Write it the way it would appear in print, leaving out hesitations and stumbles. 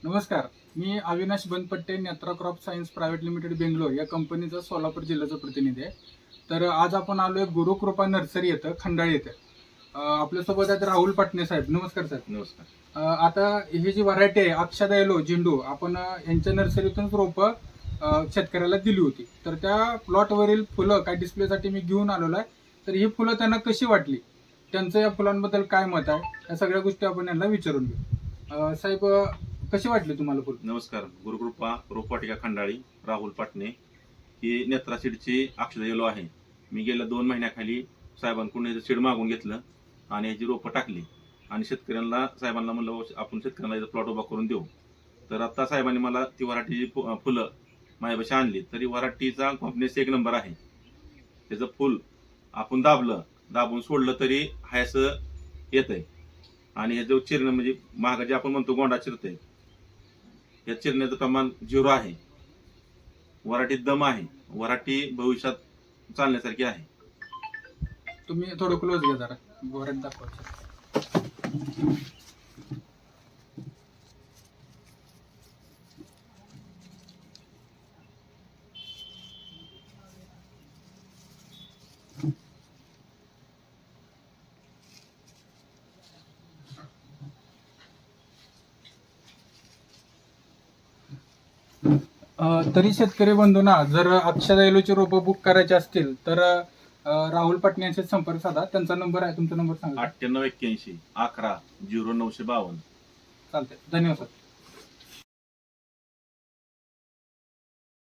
नमस्कार. मी Avinash Banpatte, Netra crop science private limited Bangalore या कंपनीचा सोलापूर जिल्ह्याचा प्रतिनिधी आहे. तर आज आपण आलोय गुरुकृपा नर्सरी येतं, खंडाळी येथे. आपल्यासोबत आहेत राहुल पाटणे साहेब. नमस्कार साहेब. नमस्कार. आता ही जी व्हरायटी आहे अक्षदा येलो झेंडू, आपण यांच्या नर्सरीतून रोपं शेतकऱ्याला दिली होती. तर त्या प्लॉटवरील फुलं काय डिस्प्लेसाठी मी घेऊन आलेलो आहे. तर ही फुलं त्यांना कशी वाटली, त्यांचं या फुलांबद्दल काय मत आहे, या सगळ्या गोष्टी आपण यांना विचारून घेऊ. साहेब, कशी वाटली तुम्हाला फुल? नमस्कार. गुरुकृपा रोपवाटिका खंडाळी, राहुल पाटणे. ही नेत्रा सीडची अक्षदा येलो आहे. मी गेल्या 2 महिन्याखाली साहेबांकडून याचं सीड मागून घेतलं आणि याची रोपं टाकली आणि साहेबांना म्हणलं आपण शेतकऱ्यांना याचा प्लॉट उभा करून देऊ. तर आता साहेबांनी मला ती व्हरायटीची फुलं माझ्यापाशी आणली. तरी व्हरायटीचा कॉम्बिनेस 1 नंबर आहे. त्याचं फुल आपण दाबून सोडलं तरी हायसं येतंय आणि हे जो चिरणं म्हणजे महाग जे आपण म्हणतो गोंडा चिरतंय, या चिरण्याचं प्रमाण 0 आहे. व्हरायटीत दम आहे. व्हरायटी भविष्यात चालण्यासारखी आहे. तुम्ही थोडं क्लोज घ्या जरा, गोऱ्यात दाखवायचं. तरी शेतकरी बंधूंना जर अक्षदा येलोची रोपं बुक करायची असतील तर राहुल पाटणे यांचे संपर्क साधा. त्यांचा नंबर आहे, तुमचा नंबर सांगा. 9881 11 0952. चालतंय. धन्यवाद सर.